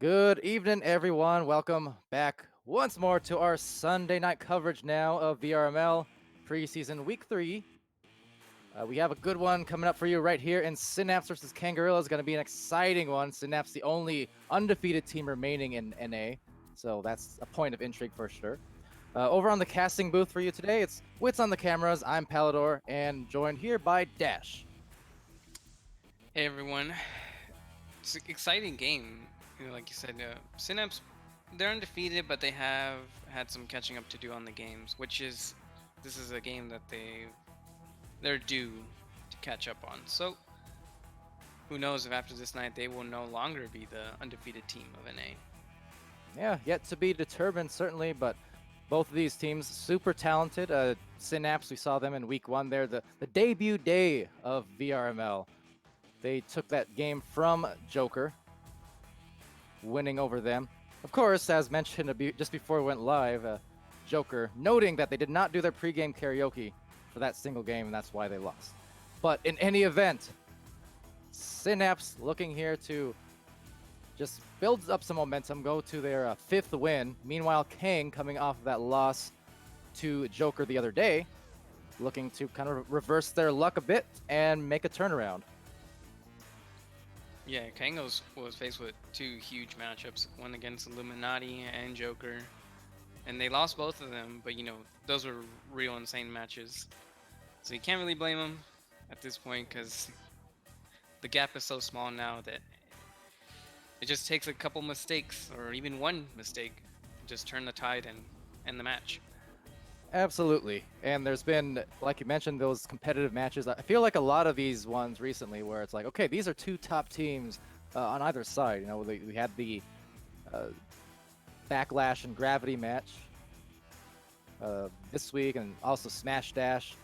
Good evening, everyone. Welcome back once more to our Sunday night coverage now of VRML preseason week 3. We have a good one coming up for you right here in Synapse versus Kangorillaz. Going to be an exciting one. Synapse, the only undefeated team remaining in NA, so that's a point of intrigue for sure. Over on the casting booth for you today, it's Wits on the cameras. I'm Palidore, and joined here by Dash. Hey everyone, it's an exciting game. Like you said, Synapse, they're undefeated, but they have had some catching up to do on the games, this is a game that they're due to catch up on. So who knows if after this night they will no longer be the undefeated team of NA. Yeah, yet to be determined, certainly, but both of these teams super talented. Synapse, we saw them in week 1 there, the debut day of VRML. They took that game from Joker, winning over them. Of course, as mentioned just before we went live, Joker noting that they did not do their pregame karaoke for that single game, and that's why they lost. But in any event, Synapse looking here to just build up some momentum, go to their 5th win. Meanwhile, Kang, coming off of that loss to Joker the other day, looking to kind of reverse their luck a bit and make a turnaround. Yeah, Kangos was faced with two huge matchups, one against Illuminati and Joker, and they lost both of them. But those were real insane matches, so you can't really blame them at this point because the gap is so small now that it just takes a couple mistakes or even one mistake to just turn the tide and end the match. Absolutely. And there's been, like you mentioned, those competitive matches. I feel like a lot of these ones recently where it's like, okay, these are two top teams on either side. We had the uh, Backlash and Gravity match this week, and also Smash Dash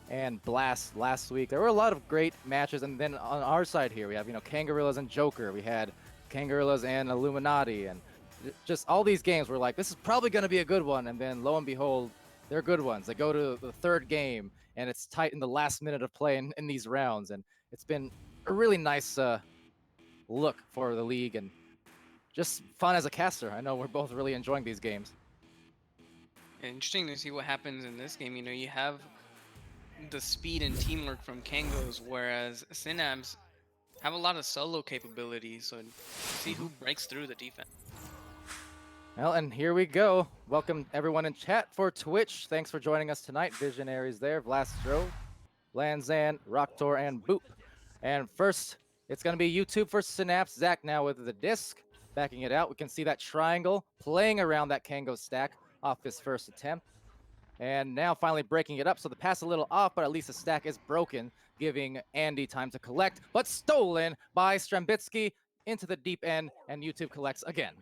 and Blast last week. There were a lot of great matches. And then on our side here, we have, Kangorillaz and Joker. We had Kangorillaz and Illuminati. And just all these games were like, this is probably going to be a good one. And then lo and behold, they're good ones. They go to the third game, and it's tight in the last minute of play in these rounds. And it's been a really nice look for the league and just fun as a caster. I know we're both really enjoying these games. Interesting to see what happens in this game. You have the speed and teamwork from Kangos, whereas Synapse have a lot of solo capabilities. So see who breaks through the defense. Well, and here we go. Welcome everyone in chat for Twitch. Thanks for joining us tonight. Visionaries there, Vlastro, Lanzan, Rocktor, and Boop. And first, it's going to be YouTube for Synapse. Zach now with the disc, backing it out. We can see that triangle playing around that Kango stack off his first attempt. And now finally breaking it up. So the pass a little off, but at least the stack is broken, giving Andy time to collect, but stolen by Strembitsky into the deep end, and YouTube collects again.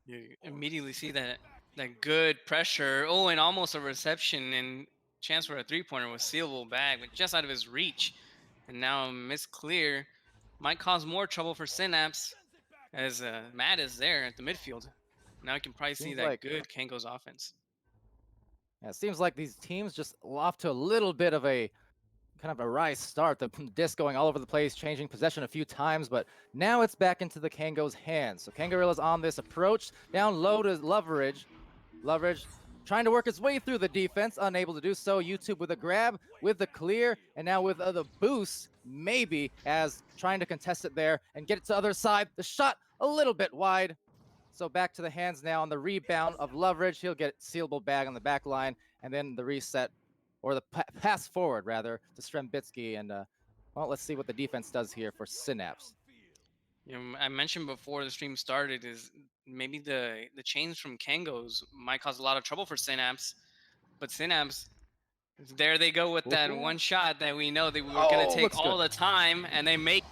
You immediately see that good pressure. Oh, and almost a reception and chance for a three-pointer with sealable bag, but just out of his reach. And now miss clear might cause more trouble for Synapse as Matt is there at the midfield. Now you can probably see Seems that like good Kango's offense. Yeah, it seems like these teams just off to a little bit of a kind of a rise start. The disc going all over the place, changing possession a few times, but now it's back into the Kango's hands. So Kangorilla's on this approach, down low to Loveridge. Loveridge trying to work his way through the defense, unable to do so. YouTube with a grab, with the clear, and now with the boost, maybe, as trying to contest it there and get it to the other side. The shot a little bit wide, so back to the hands now on the rebound of Loveridge. He'll get sealable bag on the back line, and then the reset, or the pass forward, rather, to Strembitsky. And, well, let's see what the defense does here for Synapse. I mentioned before the stream started is maybe the change from Kangos might cause a lot of trouble for Synapse, but Synapse, there they go with that Ooh. one shot that we know that we were gonna Oh, take looks all good. the time, and they make.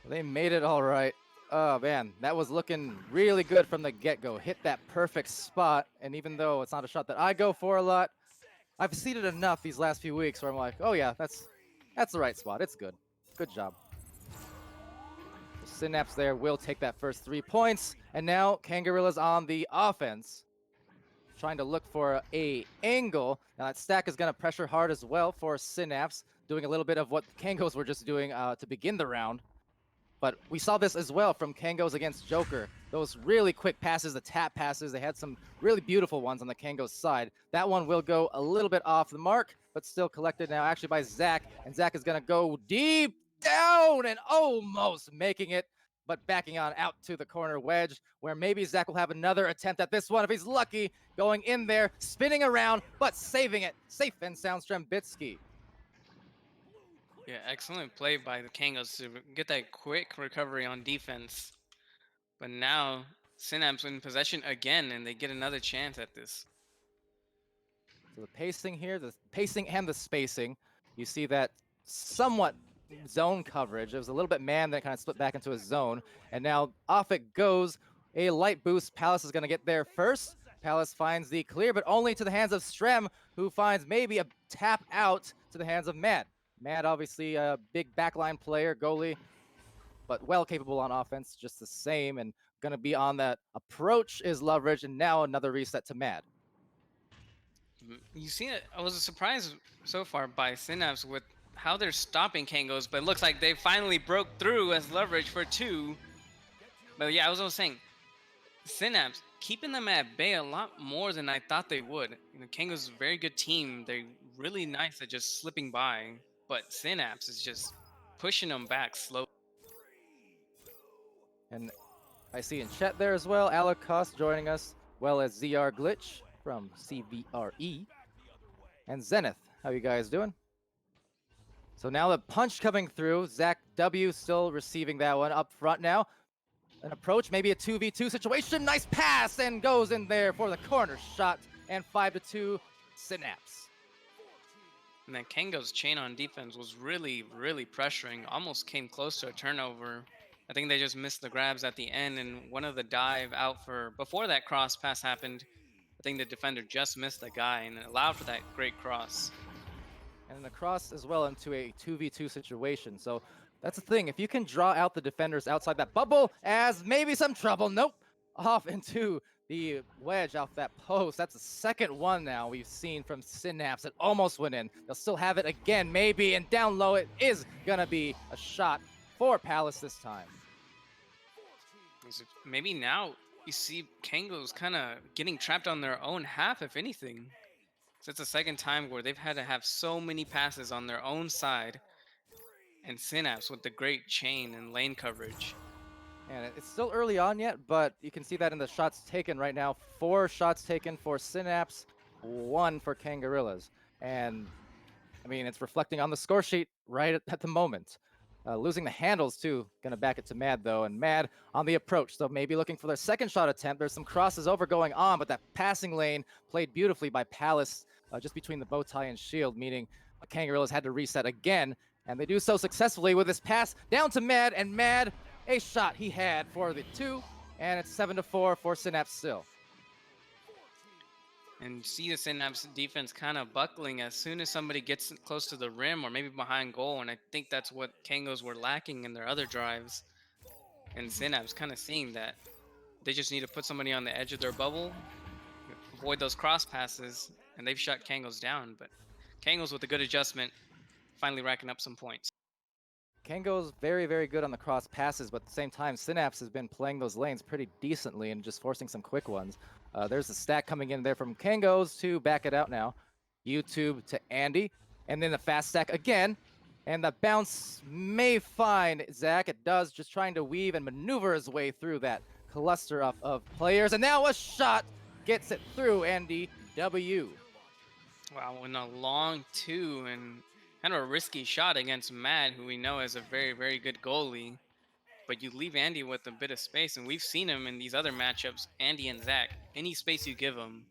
They made it all right. Oh, man, that was looking really good from the get-go. Hit that perfect spot, and even though it's not a shot that I go for a lot, I've seen it enough these last few weeks where I'm like, oh yeah, that's the right spot. It's good. Good job. Synapse there will take that first 3 points, and now Kangorilla's on the offense, trying to look for a angle. Now that stack is going to pressure hard as well for Synapse, doing a little bit of what the Kangos were just doing to begin the round. But we saw this as well from Kangos against Joker. Those really quick passes, the tap passes, they had some really beautiful ones on the Kangos side. That one will go a little bit off the mark, but still collected now actually by Zach. And Zach is going to go deep down and almost making it, but backing on out to the corner wedge, where maybe Zach will have another attempt at this one if he's lucky, going in there, spinning around, but saving it. Safe and sound Strembitsky. Yeah, excellent play by the Kangos to get that quick recovery on defense. But now Synapse in possession again, and they get another chance at this. So the pacing here, the pacing and the spacing, you see that somewhat zone coverage. It was a little bit man that kind of split back into a zone. And now off it goes. A light boost. Palace is going to get there first. Palace finds the clear, but only to the hands of Strem, who finds maybe a tap out to the hands of Mad. Mad, obviously a big backline player, goalie, but well capable on offense, just the same. And going to be on that approach is Leverage, and now another reset to Mad. You see it, I was surprised so far by Synapse with how they're stopping Kangos, but it looks like they finally broke through as Leverage for 2. But yeah, I was also saying, Synapse keeping them at bay a lot more than I thought they would. You know, Kangos is a very good team. They're really nice at just slipping by, but Synapse is just pushing them back slow. And I see in chat there as well, Alakos joining us, well as ZR Glitch from CVRE. And Zenith, how you guys doing? So now the punch coming through, Zach W still receiving that one up front now. An approach, maybe a 2v2 situation, nice pass, and goes in there for the corner shot, and 5-2 Synapse. And then Kango's chain on defense was really, really pressuring. Almost came close to a turnover. I think they just missed the grabs at the end, and one of the dive out for before that cross pass happened. I think the defender just missed the guy and allowed for that great cross. And the cross as well into a 2v2 situation. So that's the thing. If you can draw out the defenders outside that bubble as maybe some trouble. Nope. Off into the wedge off that post. That's the second one now we've seen from Synapse. It almost went in. They'll still have it again, maybe. And down low, it is going to be a shot for Palace this time. Maybe now you see Kango's kind of getting trapped on their own half, if anything. So it's the second time where they've had to have so many passes on their own side. And Synapse with the great chain and lane coverage. And it's still early on yet, but you can see that in the shots taken right now. 4 shots taken for Synapse, 1 for Kangorillaz. And, I mean, it's reflecting on the score sheet right at the moment. Losing the handles, too. Going to back it to Mad, though. And Mad on the approach, so maybe looking for their second shot attempt. There's some crosses over going on, but that passing lane played beautifully by Palace just between the bow tie and shield, meaning Kangorillaz had to reset again. And they do so successfully with this pass down to Mad, and Mad, a shot he had for the 2, and it's 7-4 for Synapse still. And you see the Synapse defense kind of buckling as soon as somebody gets close to the rim or maybe behind goal, and I think that's what Kangos were lacking in their other drives. And Synapse kind of seeing that. They just need to put somebody on the edge of their bubble, avoid those cross passes, and they've shut Kangos down. But Kangos with a good adjustment, finally racking up some points. Kango's very, very good on the cross passes, but at the same time, Synapse has been playing those lanes pretty decently and just forcing some quick ones. There's a stack coming in there from Kangos to back it out now. YouTube to Andy, and then the fast stack again. And the bounce may find Zach. It does, just trying to weave and maneuver his way through that cluster of players. And now a shot gets it through Andy W. Wow, in a long 2 and kind of a risky shot against Mad, who we know is a very, very good goalie. But you leave Andy with a bit of space, and we've seen him in these other matchups, Andy and Zach. Any space you give them,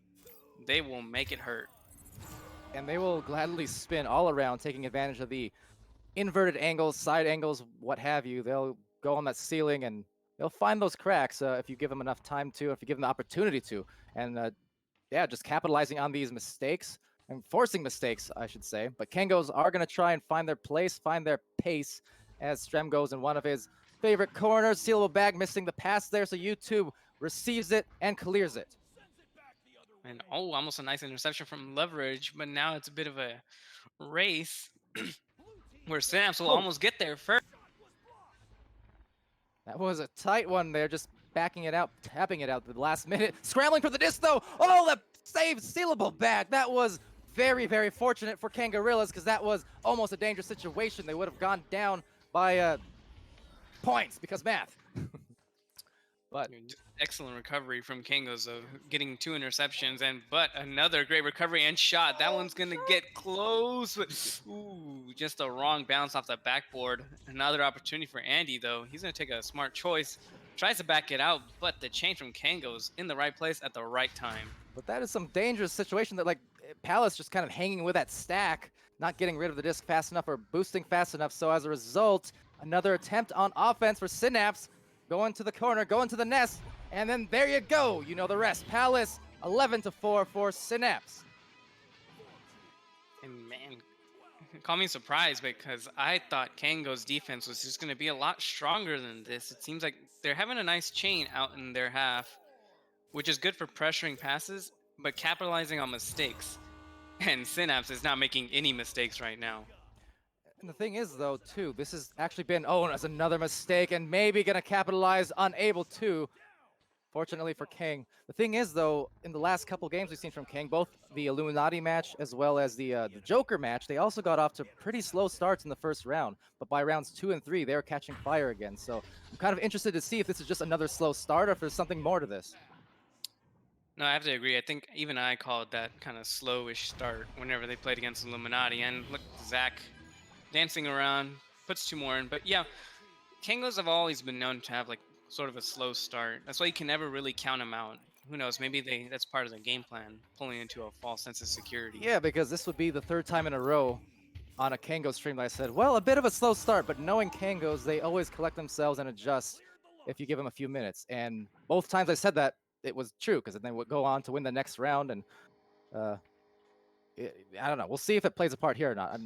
they will make it hurt. And they will gladly spin all around, taking advantage of the inverted angles, side angles, what have you. They'll go on that ceiling, and they'll find those cracks if you give them enough time to, if you give them the opportunity to. And yeah, just capitalizing on these mistakes. And forcing mistakes, I should say. But Kangos are going to try and find their place, find their pace, as Strem goes in one of his favorite corners. Sealable bag, missing the pass there, so YouTube receives it and clears it. And almost a nice interception from Leverage, but now it's a bit of a race where Synapse will almost get there first. That was a tight one there, just backing it out, tapping it out the last minute. Scrambling for the disc though. Oh, the save sealable back. That was very, very fortunate for Kangorillaz because that was almost a dangerous situation. They would have gone down by points because math. But Excellent recovery from Kangos of getting 2 interceptions, but another great recovery and shot. That one's gonna get close. Ooh, just a wrong bounce off the backboard. Another opportunity for Andy though. He's gonna take a smart choice. Tries to back it out, but the change from Kangos in the right place at the right time. But that is some dangerous situation that, like, Palace just kind of hanging with that stack, not getting rid of the disc fast enough or boosting fast enough. So as a result, another attempt on offense for Synapse, going to the corner, going to the nest, and then there you go. You know the rest. Palace 11-4 for Synapse. And man, call me surprised because I thought Kango's defense was just going to be a lot stronger than this. It seems like they're having a nice chain out in their half, which is good for pressuring passes, but capitalizing on mistakes. And Synapse is not making any mistakes right now. And the thing is, though, too, this has actually been, oh, that's another mistake, and maybe going to capitalize, unable to. Fortunately for Kang. The thing is, though, in the last couple games we've seen from Kang, both the Illuminati match as well as the Joker match, they also got off to pretty slow starts in the first round. But by rounds 2 and 3, they were catching fire again. So I'm kind of interested to see if this is just another slow start or if there's something more to this. No, I have to agree. I think even I called that kind of slowish start whenever they played against Illuminati. And look, Zach dancing around, puts 2 more in. But yeah, Kangos have always been known to have like sort of a slow start. That's why you can never really count them out. Who knows? Maybe that's part of the game plan, pulling into a false sense of security. Yeah, because this would be the 3rd time in a row on a Kango stream that I said, well, a bit of a slow start, but knowing Kangos, they always collect themselves and adjust if you give them a few minutes. And both times I said that, it was true, because then they would go on to win the next round. And I don't know. We'll see if it plays a part here or not.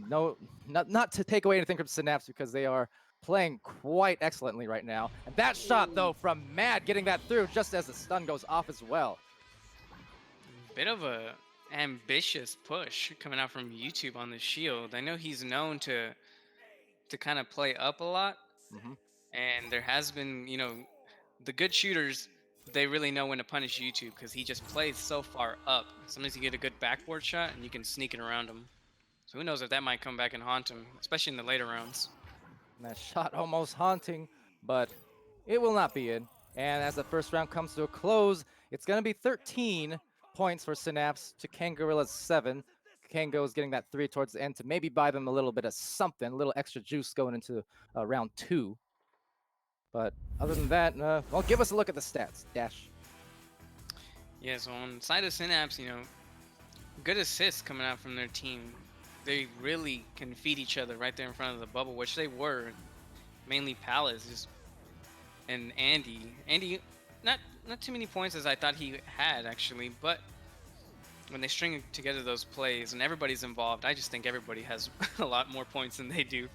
Not to take away anything from Synapse, because they are playing quite excellently right now. And that shot, though, from Mad, getting that through just as the stun goes off as well. Bit of a ambitious push coming out from YouTube on the shield. I know he's known to kind of play up a lot, and there has been, the good shooters, they really know when to punish YouTube because he just plays so far up. Sometimes you get a good backboard shot and you can sneak it around him. So who knows if that might come back and haunt him, especially in the later rounds. And that shot almost haunting, but it will not be in. And as the first round comes to a close, it's going to be 13 points for Synapse to Kangorilla's 7. Kango is getting that 3 towards the end to maybe buy them a little bit of something, a little extra juice going into round 2. But other than that, well, give us a look at the stats, Dash. Yeah, so on the side of Synapse, good assists coming out from their team. They really can feed each other right there in front of the bubble, which they were. Mainly Palace and Andy. Andy, not too many points as I thought he had, actually, but when they string together those plays and everybody's involved, I just think everybody has a lot more points than they do.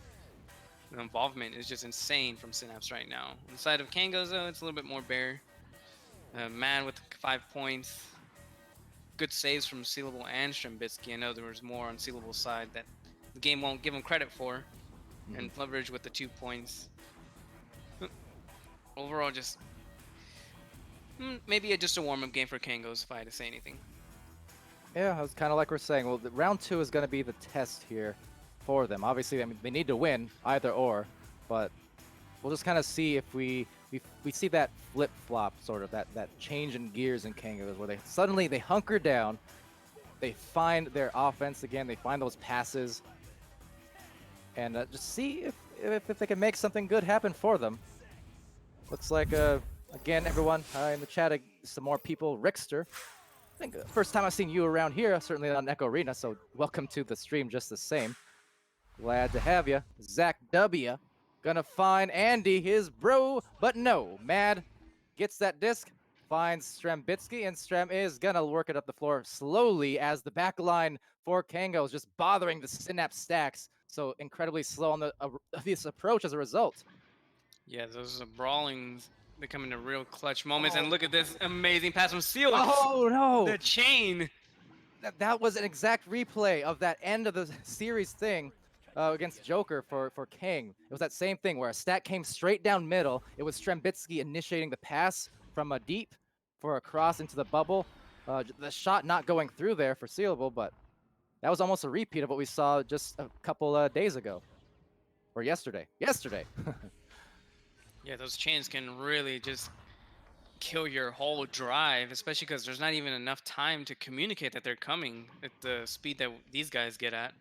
The involvement is just insane from Synapse right now. On the side of Kangos, though, it's a little bit more bare. Man with 5 points. Good saves from Sealable and Strembitsky. I know there was more on Sealable's side that the game won't give him credit for. And Leverage with the 2 points. Overall, just maybe just a warm-up game for Kangos, if I had to say anything. Yeah, it was kind of like we're saying. Well, round 2 is going to be the test here for them. Obviously, I mean, they need to win either or, but we'll just kind of see if we see that flip-flop, sort of that change in gears in Kangos, where they hunker down, they find their offense again, they find those passes, and just see if they can make something good happen for them. Looks like again, everyone in the chat, some more people. Rickster, I think first time I've seen you around here, certainly on Echo Arena, so welcome to the stream just the same. Glad to have you. Zach W. Gonna find Andy, his bro, but no. Mad gets that disc, finds Strembitsky, and Strem is gonna work it up the floor slowly as the back line for Kango is just bothering the Synapse stacks. So incredibly slow on this approach as a result. Yeah, those brawlings becoming the real clutch moments. And look at this amazing pass from Seal. Oh, no. The chain. That was an exact replay of that end of the series thing. against Joker for Kang. It was that same thing where a stack came straight down middle. It was Strembitsky initiating the pass from a deep for a cross into the bubble. The shot not going through there for Sealable, but that was almost a repeat of what we saw just a couple days ago. Or yesterday. Yesterday. Yeah, those chains can really just kill your whole drive, especially because there's not even enough time to communicate that they're coming at the speed that these guys get at.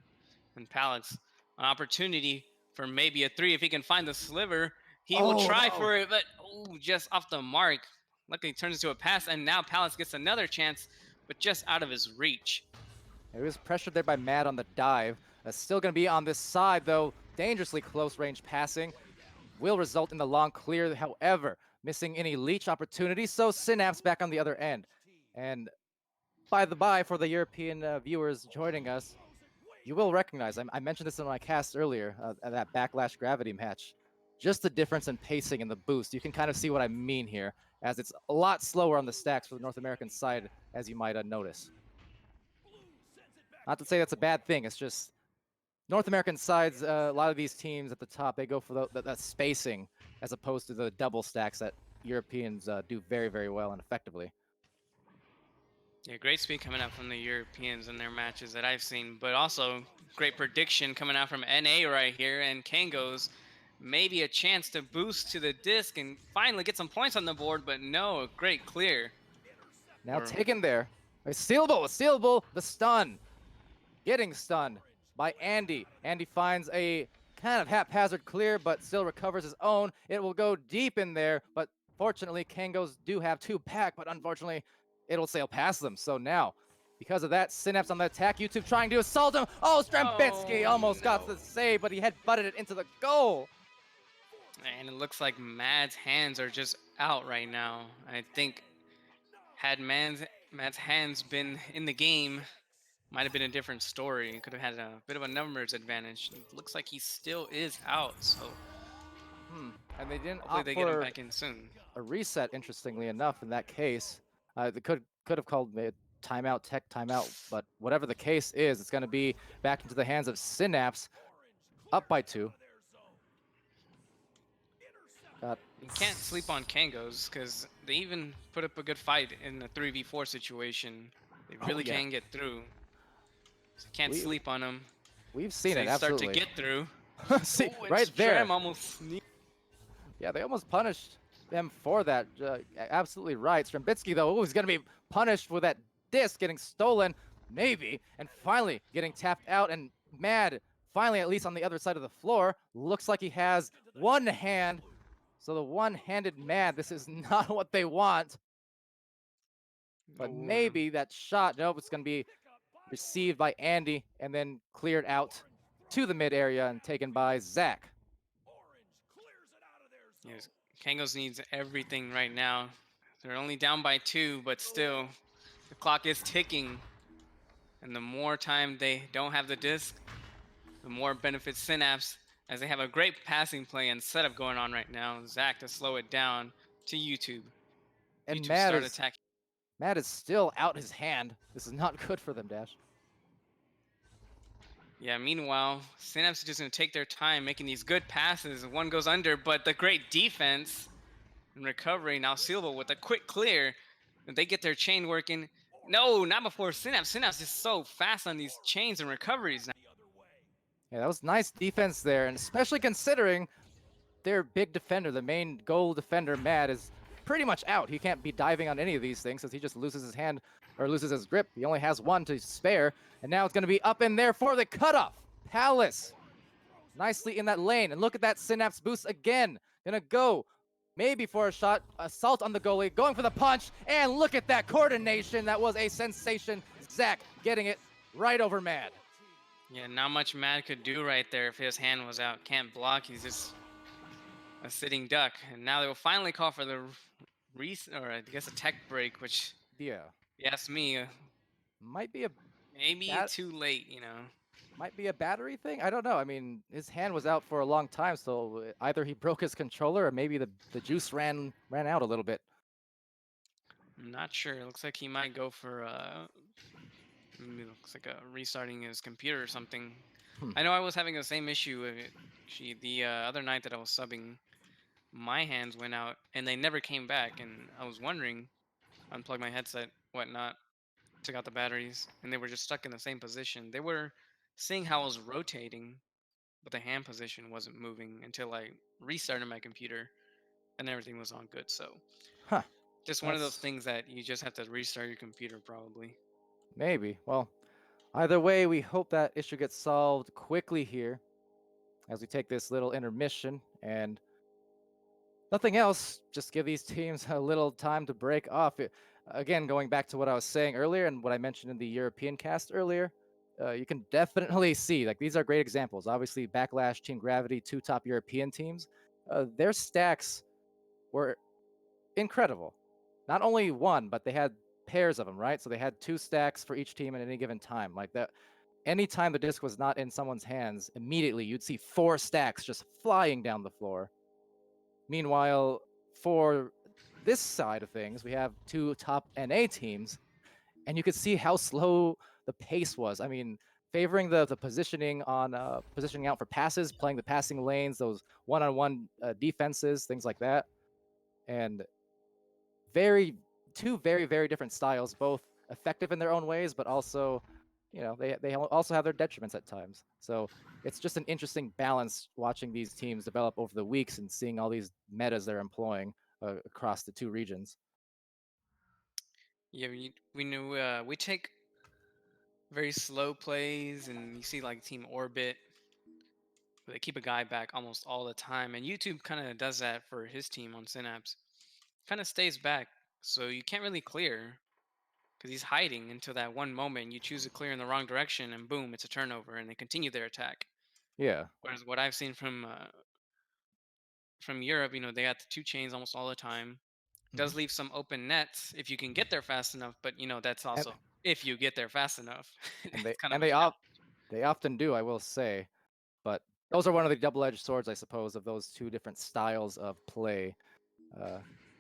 And Pallets, an opportunity for maybe a three if he can find the sliver. He will Oh, try no. for it, but ooh, just off the mark. Luckily, it turns into a pass, and now Pallets gets another chance, but just out of his reach. He was pressured there by Mad on the dive. Still going to be on this side, though. Dangerously close range passing will result in the long clear. However, missing any leech opportunities, so Synapse back on the other end. And by the by, for the European viewers joining us, you will recognize, I mentioned this in my cast earlier, that Backlash Gravity match. Just the difference in pacing and the boost. You can kind of see what I mean here, as it's a lot slower on the stacks for the North American side, as you might notice. Not to say that's a bad thing, it's just North American sides, a lot of these teams at the top, they go for the spacing as opposed to the double stacks that Europeans do very, very well and effectively. Yeah, great speed coming out from the Europeans in their matches that I've seen, but also great prediction coming out from NA right here. And Kango's maybe a chance to boost to the disc and finally get some points on the board, but no, a great clear. Now taken there. Stealable, the stun. Getting stunned by Andy. Andy finds a kind of haphazard clear, but still recovers his own. It will go deep in there, but fortunately, Kangos do have two back, but unfortunately, it'll sail past them. So now, because of that, Synapse on the attack. YouTube trying to assault him. Oh, Strembitsky almost got the save, but he had butted it into the goal. And it looks like Mad's hands are just out right now. I think had Mad's hands been in the game, might have been a different story. Could have had a bit of a numbers advantage. It looks like he still is out, so And they didn't hopefully opt they get him for back in soon. a reset, interestingly enough, in that case. They could have called it timeout, tech timeout, but whatever the case is, it's going to be back into the hands of Synapse, up by 2. You can't sleep on Kangos because they even put up a good fight in a 3v4 situation. They really can get through. So can't sleep on them. We've seen They it, start absolutely. to get through. See, Ooh, right there. Almost Yeah, they almost punished them for that. Absolutely right. Strembitsky, though, he's going to be punished with that disc getting stolen, maybe, and finally getting tapped out. And Mad, finally, at least on the other side of the floor, looks like he has one hand. So the one-handed Mad, this is not what they want. But maybe that shot, nope, it's going to be received by Andy and then cleared out to the mid area and taken by Zach. Yes, Kangos needs everything right now. They're only down by 2, but still, the clock is ticking. And the more time they don't have the disc, the more benefits Synapse, as they have a great passing play and setup going on right now. Zach to slow it down to YouTube. And YouTube start attacking. Matt is still out his hand. This is not good for them, Dash. Yeah, meanwhile, Synapse is just going to take their time making these good passes. One goes under, but the great defense and recovery. Now Sealable with a quick clear. They get their chain working. No, not before Synapse. Synapse is so fast on these chains and recoveries now. Yeah, that was nice defense there, and especially considering their big defender, the main goal defender, Mad, is pretty much out. He can't be diving on any of these things because he just loses his hand or loses his grip. He only has one to spare, and now it's going to be up in there for the cutoff. Palace nicely in that lane, and look at that Synapse boost again. Gonna go maybe for a shot, assault on the goalie, going for the punch, and look at that coordination. That was a sensation. Zach getting it right over Mad. Yeah, not much Mad could do right there if his hand was out. Can't block. He's just a sitting duck. And now they will finally call for the or I guess a tech break, which, yeah, you ask me, might be a maybe too late, you know. might be a battery thing. I don't know. I mean, his hand was out for a long time, so either he broke his controller or maybe the juice ran out a little bit. I'm not sure. It looks like he might go for looks like restarting his computer or something. Hmm. I know I was having the same issue with it. Actually, the other night that I was subbing, my hands went out and they never came back. And I was wondering, unplugged my headset, whatnot, took out the batteries, and they were just stuck in the same position. They were seeing how I was rotating, but the hand position wasn't moving until I restarted my computer and everything was on good. So Huh. just one of those That's things that you just have to restart your computer probably. maybe. Well, either way, we hope that issue gets solved quickly here as we take this little intermission. And nothing else, just give these teams a little time to break off. Again, going back to what I was saying earlier and what I mentioned in the European cast earlier, you can definitely see like these are great examples. Obviously, Backlash, Team Gravity, two top European teams, their stacks were incredible. Not only one, but they had pairs of them, right? So they had two stacks for each team at any given time. Like that, anytime the disc was not in someone's hands, immediately you'd see four stacks just flying down the floor. Meanwhile, for this side of things, we have two top NA teams, and you could see how slow the pace was. I mean, favoring the positioning on positioning out for passes, playing the passing lanes, those one-on-one defenses, things like that, and very two very different styles, both effective in their own ways, but also, they also have their detriments at times. So it's just an interesting balance watching these teams develop over the weeks and seeing all these metas they're employing across the two regions. Yeah, we knew we take very slow plays, and you see like Team Orbit, where they keep a guy back almost all the time, and YouTube kind of does that for his team on Synapse. Kind of stays back, so you can't really clear because he's hiding until that one moment you choose to clear in the wrong direction, and boom, it's a turnover, and they continue their attack. Yeah. Whereas what I've seen from Europe, they got the two chains almost all the time. Hmm. Does leave some open nets if you can get there fast enough, but that's And, also if you get there fast enough. and It's they kind of and a challenge. they often do, I will say. But those are one of the double-edged swords, I suppose, of those two different styles of play. Uh,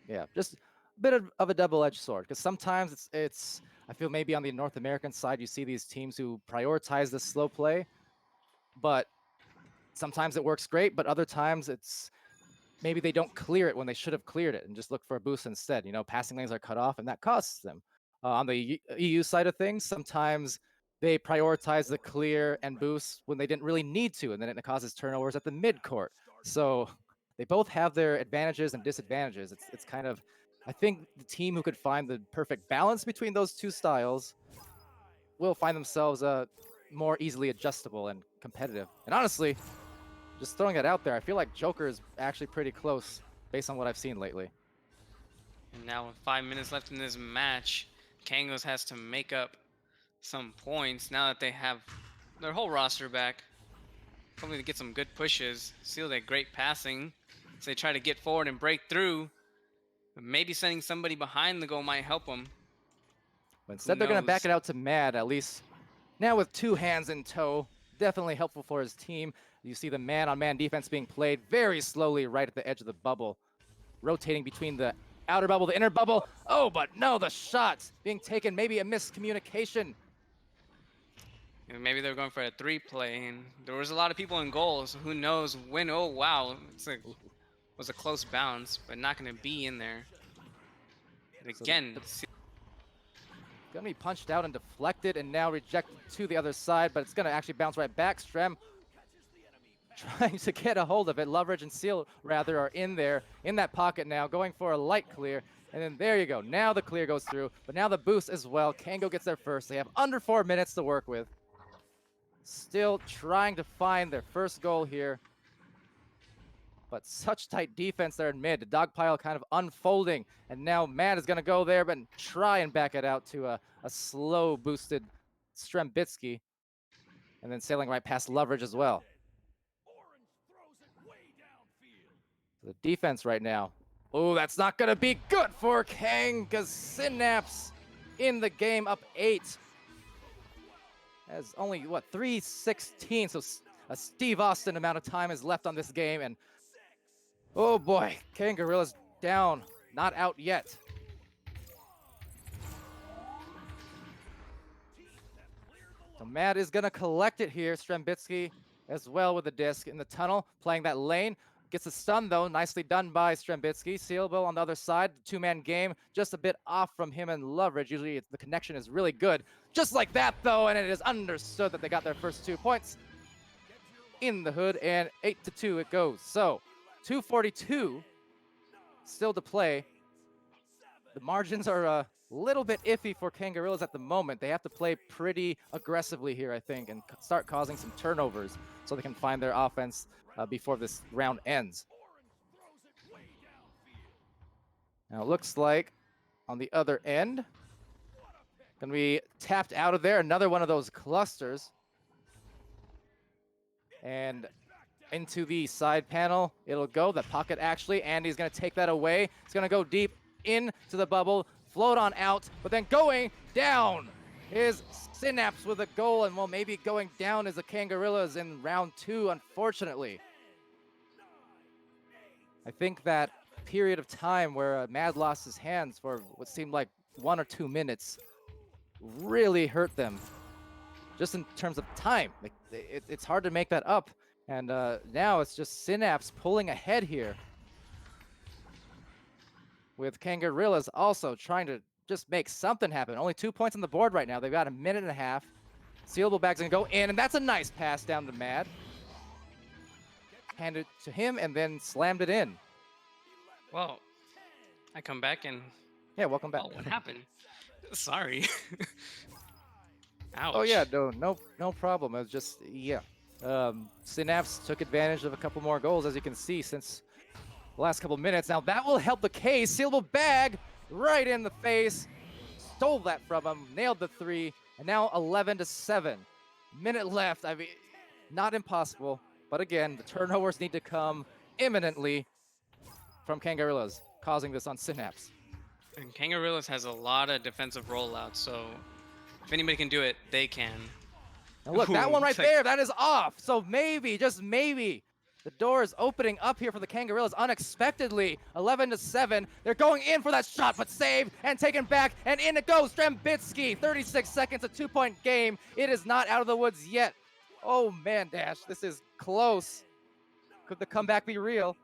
yeah, just a bit of a double-edged sword because sometimes it's I feel maybe on the North American side you see these teams who prioritize the slow play, but sometimes it works great, but other times it's maybe they don't clear it when they should have cleared it and just look for a boost instead. Passing lanes are cut off and that costs them. On the EU side of things, sometimes they prioritize the clear and boost when they didn't really need to, and then it causes turnovers at the mid court. So they both have their advantages and disadvantages. It's kind of, I think the team who could find the perfect balance between those two styles will find themselves more easily adjustable and competitive. And honestly, just throwing it out there, I feel like Joker is actually pretty close based on what I've seen lately. And now with 5 minutes left in this match, Kangos has to make up some points now that they have their whole roster back. Hopefully to get some good pushes, seal that great passing. So they try to get forward and break through. Maybe sending somebody behind the goal might help them. But Who instead, they're going to back knows? it out to Mad, at least now with two hands in tow. Definitely helpful for his team. You see the man-on-man defense being played very slowly right at the edge of the bubble, rotating between the outer bubble, the inner bubble. Oh, but no, the shots being taken. Maybe a miscommunication. Maybe they're going for a three play, and there was a lot of people in goal, so who knows when? Oh wow, Ooh. was a close bounce, but not going to be in there. And So the, again, the gonna be punched out and deflected and now rejected to the other side, but it's gonna actually bounce right back. Strem trying to get a hold of it. Loveridge and Seal, rather, are in there, in that pocket now, going for a light clear. And then there you go. Now the clear goes through, but now the boost as well. Kango gets there first. They have under 4 minutes to work with. Still trying to find their first goal here. But such tight defense there in mid. The dog pile kind of unfolding. And now Mad is going to go there, but try and back it out to a slow boosted Strembitsky. And then sailing right past Loveridge as well. The defense right now. Oh, that's not going to be good for Kang because Synapse in the game up 8. Has only, what, 3:16. So a Steve Austin amount of time is left on this game. And oh boy, Kangorillaz down, not out yet. So Mad is going to collect it here. Strembitsky as well with the disc in the tunnel, playing that lane. Gets a stun, though. Nicely done by Strembitsky. Sealable on the other side. The two-man game, just a bit off from him and Loveridge. Usually the connection is really good. Just like that, though, and it is understood that they got their first 2 points in the hood, and 8-2 it goes. So 2:42 still to play. The margins are a little bit iffy for Kangorillaz at the moment. They have to play pretty aggressively here, I think, and start causing some turnovers so they can find their offense before this round ends. Now it looks like on the other end, gonna be tapped out of there. Another one of those clusters. And into the side panel, it'll go. The pocket actually, Andy's gonna take that away. It's gonna go deep into the bubble, float on out, but then going down is Synapse with a goal, and well, maybe going down is the Kangorillaz in round 2, unfortunately. I think that period of time where Mad lost his hands for what seemed like 1 or 2 minutes really hurt them, just in terms of time. It's hard to make that up, and now it's just Synapse pulling ahead here, with Kangorillaz also trying to just make something happen. Only 2 points on the board right now. They've got a minute and a half. Sealable bag's gonna go in, and that's a nice pass down to Mad. Handed it to him and then slammed it in. Well, I come back and Yeah, welcome back. oh, what happened? Sorry. Ouch. Oh yeah, no problem. It was just, yeah. Synapse took advantage of a couple more goals, as you can see, since the last couple minutes. Now that will help the case. Sealable bag right in the face. Stole that from him, nailed the 3, and now 11-7. Minute left. I mean, not impossible, but again, the turnovers need to come imminently from Kangorillaz, causing this on Synapse. And Kangorillaz has a lot of defensive rollouts, so if anybody can do it, they can. Now look, that Ooh, one right it's like- there, that is off. So maybe, just maybe, the door is opening up here for the Kangorillaz unexpectedly. 11-7. They're going in for that shot, but saved and taken back, and in it goes Strembitsky. 36 seconds, a 2-point game. It is not out of the woods yet. Oh man, Dash, this is close. Could the comeback be real?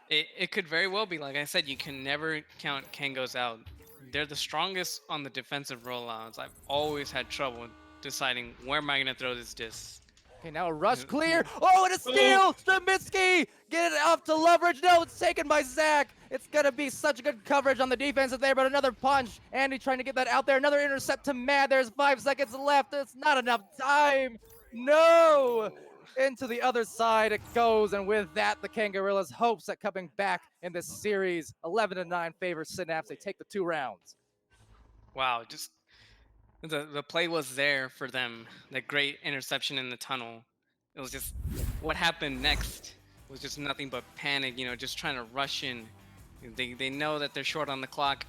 It could very well be. Like I said, you can never count Kangos out. They're the strongest on the defensive rollouts. I've always had trouble deciding where am I going to throw this disc. Okay, now a rush clear. Oh, and a steal! Strembitsky! Get it up to Loveridge. No, it's taken by Zach. It's going to be such good coverage on the defensive there, but another punch. Andy trying to get that out there. Another intercept to Mad. There's 5 seconds left. It's not enough time. No! Into the other side it goes, and with that, the Kangorillaz hopes at coming back in this series. 11-9 favors Synapse. They take the 2 rounds. Wow, just the play was there for them. That great interception in the tunnel. It was just what happened next was just nothing but panic, just trying to rush in. They know that they're short on the clock.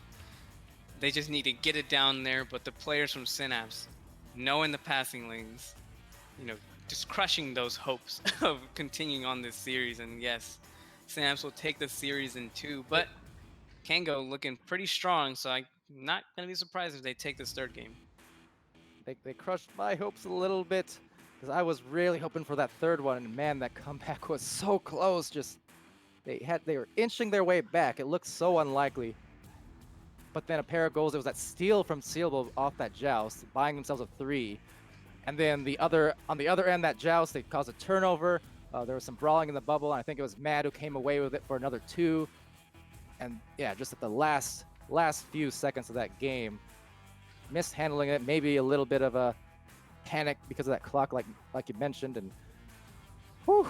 They just need to get it down there, but the players from Synapse, knowing the passing lanes, just crushing those hopes of continuing on this series. And yes, Synapse will take the series in 2, but Kango looking pretty strong, so I'm not going to be surprised if they take this 3rd game. They crushed my hopes a little bit, because I was really hoping for that 3rd one, and man, that comeback was so close. Just they were inching their way back. It looked so unlikely. But then a pair of goals. It was that steal from Sealable off that joust, buying themselves a 3. And then on the other end, that joust, they caused a turnover. There was some brawling in the bubble, and I think it was Mad who came away with it for another 2. And yeah, just at the last few seconds of that game, mishandling it, maybe a little bit of a panic because of that clock, like you mentioned, and whew.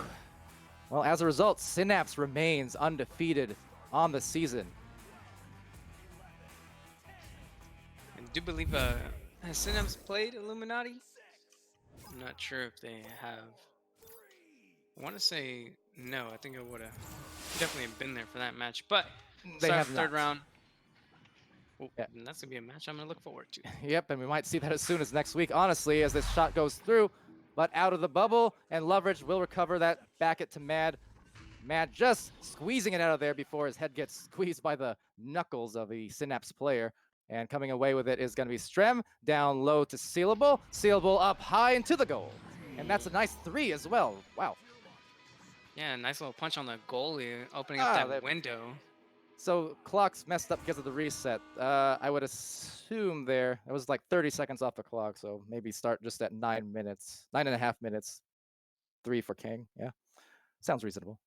Well, as a result, Synapse remains undefeated on the season. And do believe has Synapse played Illuminati? I'm not sure if they have. I want to say no. I think I would have definitely been there for that match, but They have 3rd not. round. Oh, Yeah. and that's gonna be a match I'm gonna look forward to. Yep, and we might see that as soon as next week, honestly, as this shot goes through, but out of the bubble, and Loveridge will recover that, back it to Mad. Mad just squeezing it out of there before his head gets squeezed by the knuckles of the Synapse player. And coming away with it is going to be Strem, down low to Sealable, Sealable up high into the goal. And that's a nice 3 as well. Wow. Yeah, nice little punch on the goalie, opening up Ah, that window. so clock's messed up because of the reset. I would assume there, it was like 30 seconds off the clock, so maybe start just at 9 minutes, 9.5 minutes, 3 for King. Yeah, sounds reasonable.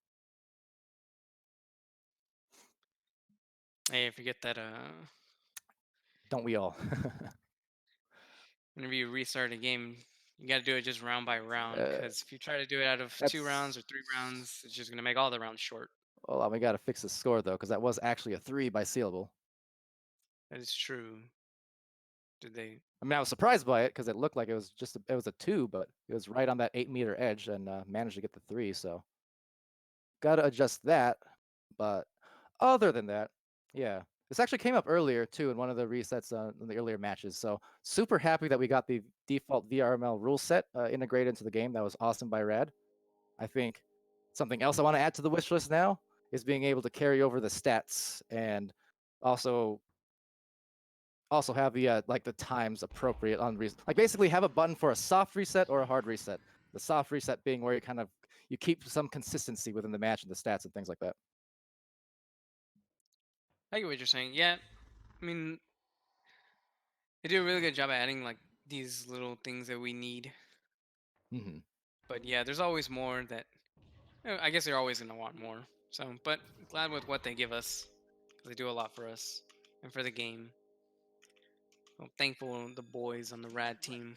Hey, forget that. Don't we all? Whenever you restart a game, you got to do it just round by round. uh, Because if you try to do it out of 2 rounds that's or 3 rounds, it's just gonna make all the rounds short. hold on. We got to fix the score though, because that was actually a 3 by Sealable. That is true. Did they? I mean, I was surprised by it because it looked like it was just it was a 2, but it was right on that 8-meter edge and managed to get the 3. So got to adjust that. But other than that, yeah, this actually came up earlier too in one of the resets in the earlier matches. So super happy that we got the default VRML rule set integrated into the game. That was awesome by Rad. I think something else I want to add to the wish list now is being able to carry over the stats and also have the like the times appropriate on like basically have a button for a soft reset or a hard reset. The soft reset being where you keep some consistency within the match and the stats and things like that. I get what you're saying. Yeah, I mean, they do a really good job at adding like these little things that we need. Mm-hmm. But yeah, there's always more that. I guess they're always gonna want more. So, but glad with what they give us, 'cause they do a lot for us and for the game. I'm thankful the boys on the Rad team.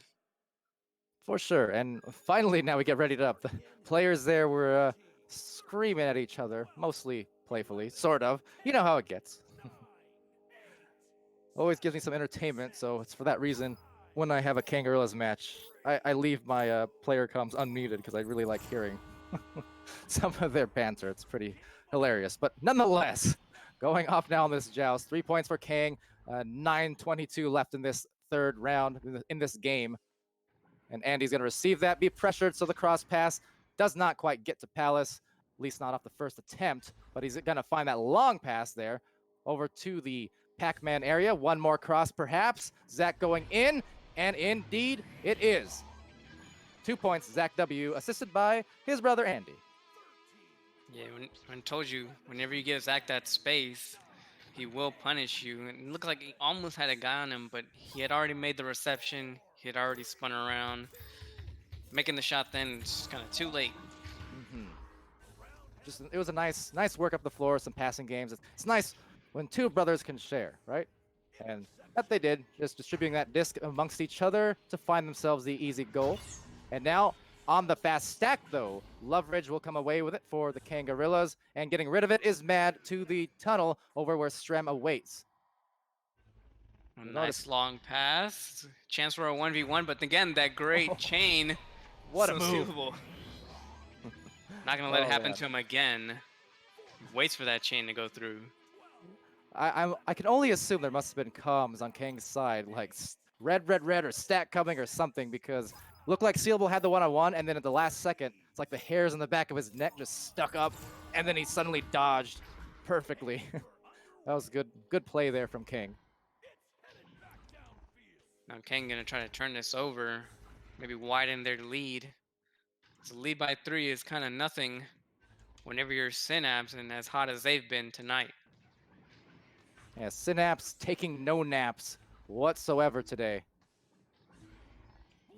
For sure. And finally, now we get ready to up. The players there were screaming at each other, mostly playfully, sort of. You know how it gets. Always gives me some entertainment, so it's for that reason when I have a Kangorillaz match, I leave my player comms unmuted because I really like hearing some of their banter. It's pretty hilarious. But nonetheless, going off now in this joust, 3 points for Kang, 9:22 left in this third round, in this game. And Andy's going to receive that, be pressured, so the cross pass does not quite get to Palace, at least not off the first attempt, but he's going to find that long pass there over to the Pac-Man area. One more cross, perhaps. Zach going in, and indeed it is. 2 points, Zach W., assisted by his brother Andy. Yeah, when I told you, whenever you give Zach that space, he will punish you. And it looked like he almost had a guy on him, but he had already made the reception. He had already spun around. Making the shot then, it's just kind of too late. Mm-hmm. It was a nice work up the floor, some passing games. It's nice when two brothers can share, right? And that they did, just distributing that disc amongst each other to find themselves the easy goal. And now on the fast stack, though, Loveridge will come away with it for the Kangorillaz, and getting rid of it is Mad to the tunnel over where Strem awaits. A nice long pass. Chance for a 1v1, but again, that great chain. What so a move. Suitable. Not going to let it happen to him again. He waits for that chain to go through. I can only assume there must have been comms on Kang's side, like red, or stack coming or something, because looked like Sealable had the one-on-one, and then at the last second, it's like the hairs on the back of his neck just stuck up, and then he suddenly dodged perfectly. That was good play there from Kang. Now Kang going to try to turn this over, maybe widen their lead. So lead by 3 is kind of nothing whenever you're Synapse and as hot as they've been tonight. Yeah, Synapse taking no naps whatsoever today.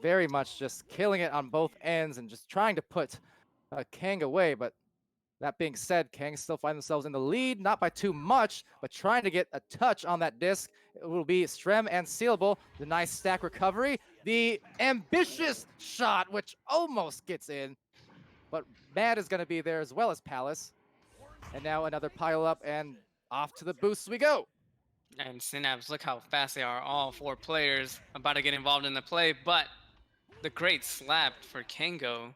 Very much just killing it on both ends and just trying to put Kang away. But that being said, Kang still find themselves in the lead, not by too much, but trying to get a touch on that disc. It will be Strem and Sealable. The nice stack recovery. The ambitious shot, which almost gets in. But Mad is going to be there as well as Palace. And now another pile up, and off to the boosts we go. And Synapse, look how fast they are. All 4 players about to get involved in the play, but the great slap for Kango.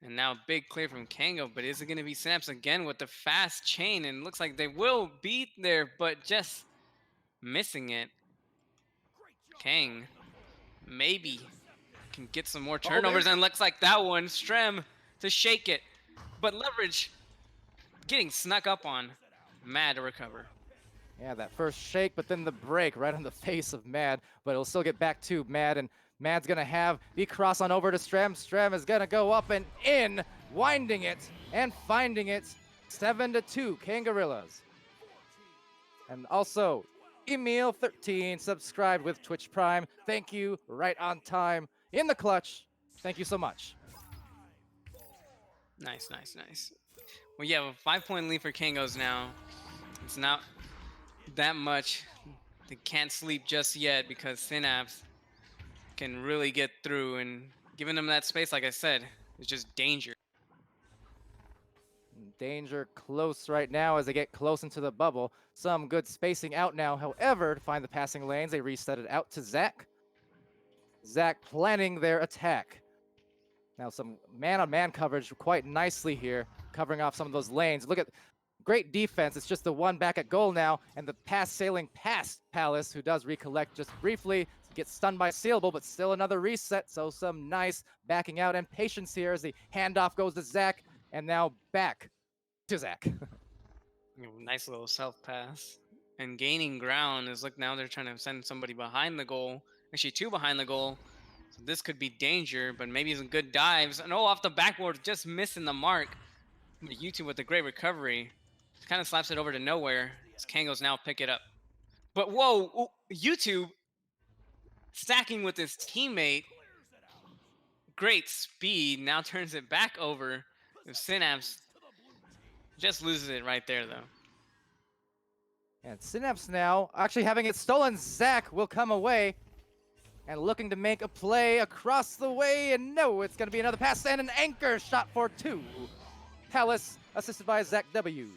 And now big clear from Kango, but is it going to be Synapse again with the fast chain? And looks like they will beat there, but just missing it. Kang maybe can get some more turnovers, and looks like that one, Strem to shake it. But Leverage getting snuck up on. Mad to recover. Yeah, that first shake, but then the break right on the face of Mad, but it'll still get back to Mad, and Mad's gonna have the cross on over to Strem. Strem is gonna go up and in, winding it and finding it. 7-2, Kangorillaz. And also, Emil13 subscribed with Twitch Prime. Thank you, right on time, in the clutch. Thank you so much. Nice, nice, nice. Well, yeah, 5-point lead for Kangos now. It's not that much. They can't sleep just yet because Synapse can really get through, and giving them that space, like I said, is just danger. Danger close right now as they get close into the bubble. Some good spacing out now. However, to find the passing lanes, they reset it out to Zach. Zach planning their attack. Now some man-on-man coverage quite nicely here, covering off some of those lanes. Look at great defense. It's just the one back at goal now, and the pass sailing past Palace, who does recollect just briefly, gets stunned by Sealable, but still another reset. So some nice backing out and patience here as the handoff goes to Zach, and now back to Zach. Nice little self pass. And gaining ground is look now they're trying to send somebody behind the goal. Actually, two behind the goal. So this could be danger, but maybe some good dives. And off the backboard, just missing the mark. But YouTube with a great recovery. Kind of slaps it over to nowhere. As Kangos now pick it up. But whoa, YouTube stacking with his teammate. Great speed. Now turns it back over. Synapse just loses it right there, though. And Synapse now actually having it stolen. Zach will come away and looking to make a play across the way. And no, it's going to be another pass and an anchor shot for two. Palace assisted by Zach W.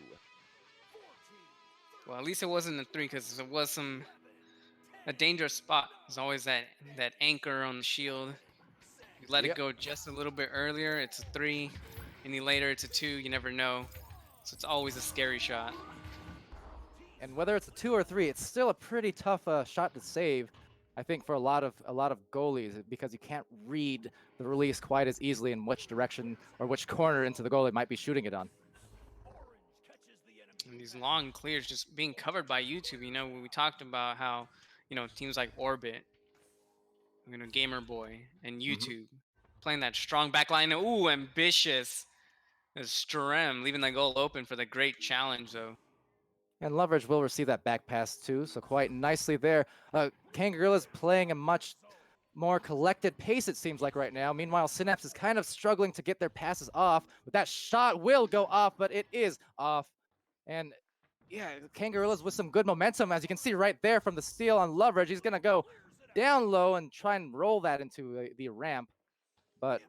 Well, at least it wasn't a three because it was a dangerous spot. There's always that anchor on the shield. You let it go just a little bit earlier, it's a three. Any later, it's a two. You never know. So it's always a scary shot. And whether it's a 2 or 3, it's still a pretty tough shot to save. I think for a lot of goalies, because you can't read the release quite as easily in which direction or which corner into the goal they might be shooting it on. And these long clears just being covered by YouTube. You know, we talked about how, teams like Orbit, Gamer Boy, and YouTube playing that strong backline. Ooh, ambitious. Strem leaving the goal open for the great challenge, though. And Loveridge will receive that back pass too, so quite nicely there. Kangorillaz playing a much more collected pace, it seems like right now. Meanwhile, Synapse is kind of struggling to get their passes off, but that shot will go off, but it is off. And yeah, Kangorillaz with some good momentum, as you can see right there from the steal on Loveridge. He's going to go down low and try and roll that into the ramp. But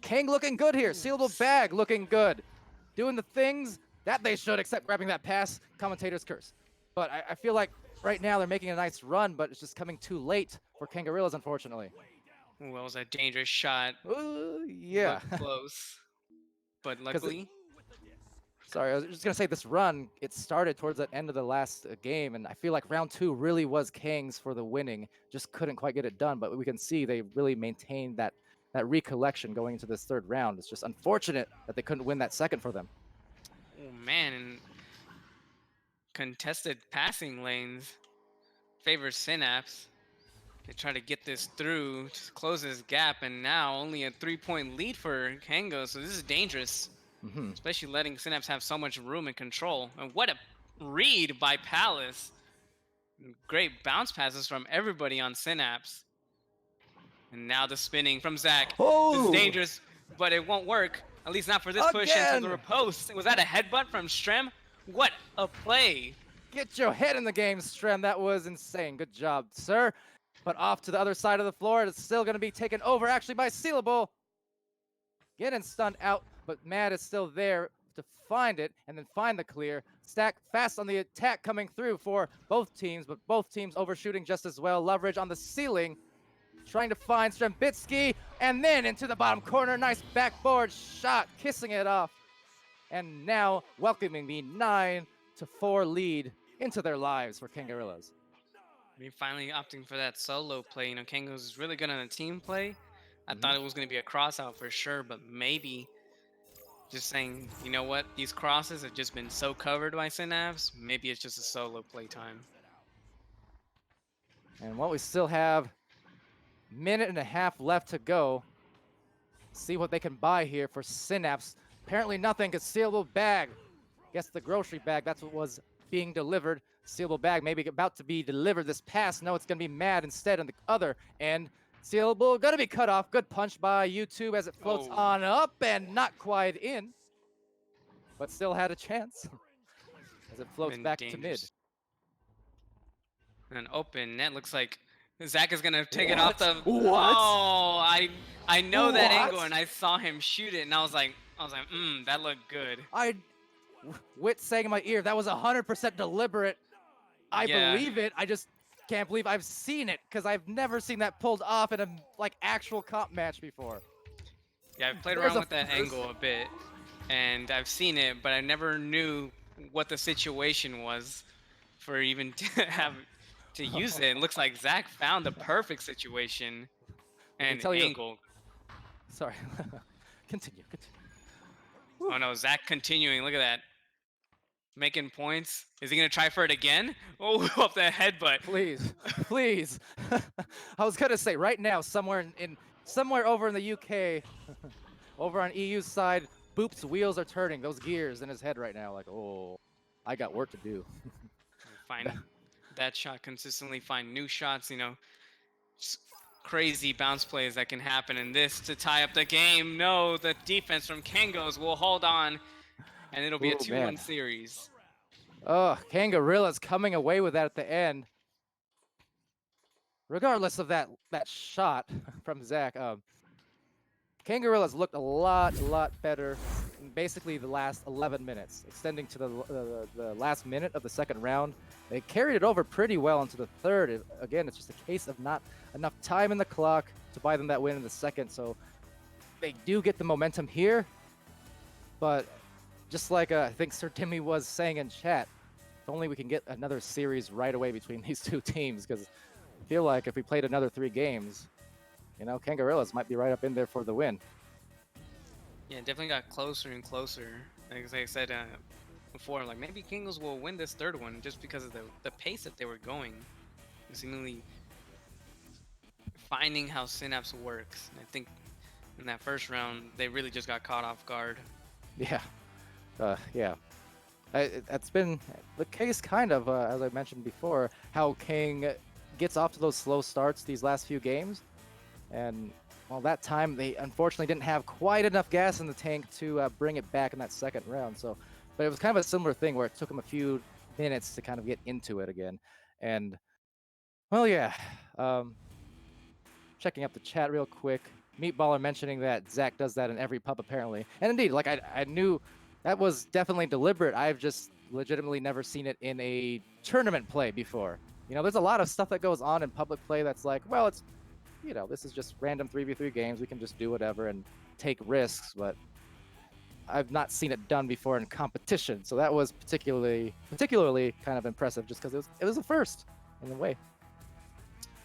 Kang looking good here. Sealable bag looking good. Doing the things that they should, except grabbing that pass. Commentator's curse. But I feel like right now they're making a nice run, but it's just coming too late for Kangorillaz, unfortunately. Well, it was a dangerous shot. Yeah. Close. But luckily... Sorry, I was just going to say this run, it started towards the end of the last game, and I feel like round 2 really was Kang's for the winning. Just couldn't quite get it done, but we can see they really maintained that recollection going into this third round. It's just unfortunate that they couldn't win that second for them. Oh, man. And contested passing lanes favor Synapse. They try to get this through to close this gap, and now only a 3-point lead for Kango, so this is dangerous. Especially letting Synapse have so much room and control. And what a read by Palace. Great bounce passes from everybody on Synapse. And now the spinning from Zach. Oh! This is dangerous, but it won't work. At least not for this push into the post. Was that a headbutt from Strem? What a play. Get your head in the game, Strem. That was insane. Good job, sir. But off to the other side of the floor. It's still going to be taken over, actually, by Sealable. Getting stunned out, but Mad is still there to find it and then find the clear. Stack fast on the attack coming through for both teams, but both teams overshooting just as well. Loveridge on the ceiling, trying to find Strembitsky, and then into the bottom corner. Nice backboard shot, kissing it off. And now welcoming the 9-4 lead into their lives for Kangorillaz. Finally opting for that solo play. Kangos is really good on a team play. I thought it was going to be a cross out for sure, but maybe Just saying, you know what? These crosses have just been so covered by Synapse. Maybe it's just a solo playtime. And while we still have minute and a half left to go, see what they can buy here for Synapse. Apparently nothing. Concealable bag. Guess the grocery bag. That's what was being delivered. Sealable bag maybe about to be delivered this pass. No, it's going to be mad instead on the other end. Sealable going to be cut off. Good punch by YouTube as it floats Oh, on up and not quite in. But still had a chance as it floats been back to mid. dangerous. An open net looks like Zach is gonna take it off What? the. What? Oh, I know that angle, What? and I saw him shoot it, and I was like, that looked good. Wit saying in my ear, that was 100% deliberate. I Yeah, believe it. I just can't believe I've seen it because I've never seen that pulled off in a like actual comp match before. yeah, I've played There's around a with that first. angle a bit, and I've seen it, but I never knew what the situation was for even to have to use it. It looks like Zach found the perfect situation Let me and tell you. angle. Sorry. Continue. Oh no, Zach continuing. Look at that. Making points. Is he gonna try for it again? Oh, off the headbutt. Please, please. I was gonna say right now, somewhere somewhere over in the UK, over on EU's side, Boop's wheels are turning. Those gears in his head right now, like, oh, I got work to do. Find that shot consistently. Find new shots. Just crazy bounce plays that can happen in this to tie up the game. No, the defense from Kangos will hold on, and it'll be a Oh 2-1 man. series. Oh, Kangorillaz coming away with that at the end. Regardless of that shot from Zach, Kangorillaz looked a lot better in basically the last 11 minutes, extending to the last minute of the second round. They carried it over pretty well into the third. Again, it's just a case of not enough time in the clock to buy them that win in the second. So they do get the momentum here, but just like I think Sir Timmy was saying in chat, if only we can get another series right away between these two teams, because I feel like if we played another 3 games, Kangorillaz might be right up in there for the win. Yeah, it definitely got closer and closer. Like I said before, like maybe Kangos will win this third one just because of the pace that they were going. Seemingly finding how Synapse works. And I think in that first round, they really just got caught off guard. Yeah, yeah. That's been the case, kind of, as I mentioned before, how Kang gets off to those slow starts these last few games. And well, that time they unfortunately didn't have quite enough gas in the tank to bring it back in that second round. So, but it was kind of a similar thing where it took them a few minutes to kind of get into it again. And well, yeah. Checking up the chat real quick. Meatballer mentioning that Zach does that in every pub apparently, and indeed, like I knew that was definitely deliberate. I've just legitimately never seen it in a tournament play before. There's a lot of stuff that goes on in public play that's like, well, it's this is just random 3v3 games. We can just do whatever and take risks, but I've not seen it done before in competition. So that was particularly kind of impressive, just because it was the first in a way.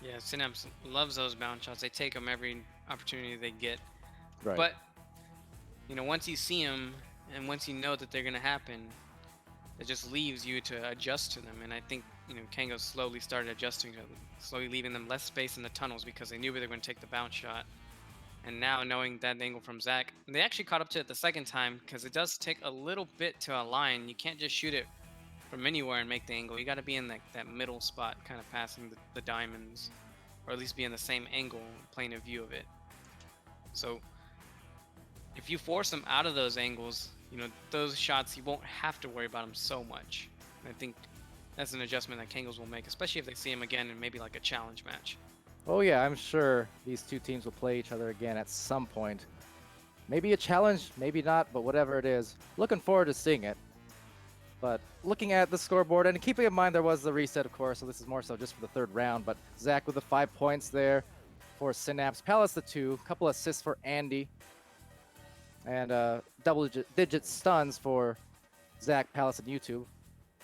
Yeah, Synapse loves those bounce shots. They take them every opportunity they get. Right. But once you see them and once you know that they're gonna happen, it just leaves you to adjust to them. And I think Kango slowly started adjusting to them, slowly leaving them less space in the tunnels because they knew they were going to take the bounce shot. And now knowing that angle from Zach, they actually caught up to it the second time because it does take a little bit to align. You can't just shoot it from anywhere and make the angle. You got to be in that middle spot, kind of passing the diamonds, or at least be in the same angle, plane of view of it. So if you force them out of those angles, those shots, you won't have to worry about them so much. I think that's an adjustment that Kangos will make, especially if they see him again in maybe like a challenge match. Oh yeah, I'm sure these two teams will play each other again at some point. Maybe a challenge, maybe not, but whatever it is, looking forward to seeing it. But looking at the scoreboard, and keeping in mind there was the reset, of course, so this is more so just for the third round, but Zach with the 5 points there for Synapse. Palace the 2, couple assists for Andy, and double-digit stuns for Zach, Palace, and YouTube.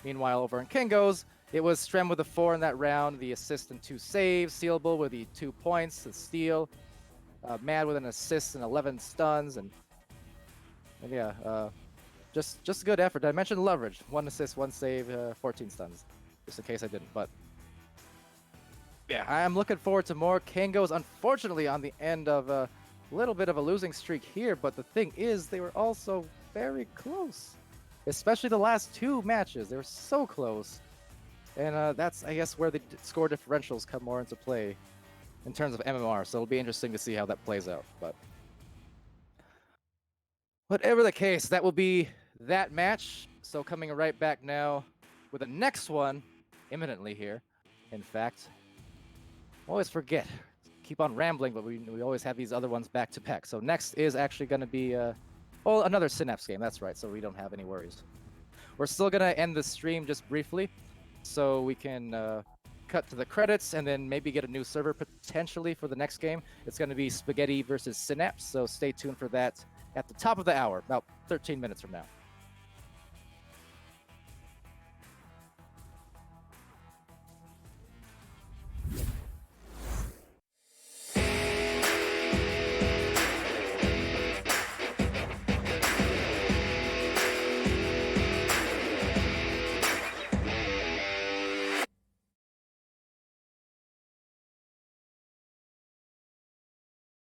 Meanwhile, over in Kangos, it was Strem with the 4 in that round, the assist and 2 saves, Sealable with the 2 points, the steal, Mad with an assist and 11 stuns, and And yeah, just good effort. Did I mention leverage? 1 assist, 1 save, 14 stuns. Just in case I didn't, but yeah, I'm looking forward to more. Kango's unfortunately on the end of a little bit of a losing streak here, but the thing is, they were also very close. Especially the last 2 matches. They were so close. And that's, I guess, where the score differentials come more into play in terms of MMR. So it'll be interesting to see how that plays out. But whatever the case, that will be that match. So coming right back now with the next one imminently here. In fact, always forget. Keep on rambling, but we always have these other ones back to back. So next is actually going to be, oh, another Synapse game. That's right. So we don't have any worries. We're still going to end the stream just briefly so we can cut to the credits and then maybe get a new server potentially for the next game. It's going to be Spaghetti versus Synapse. So stay tuned for that at the top of the hour, about 13 minutes from now.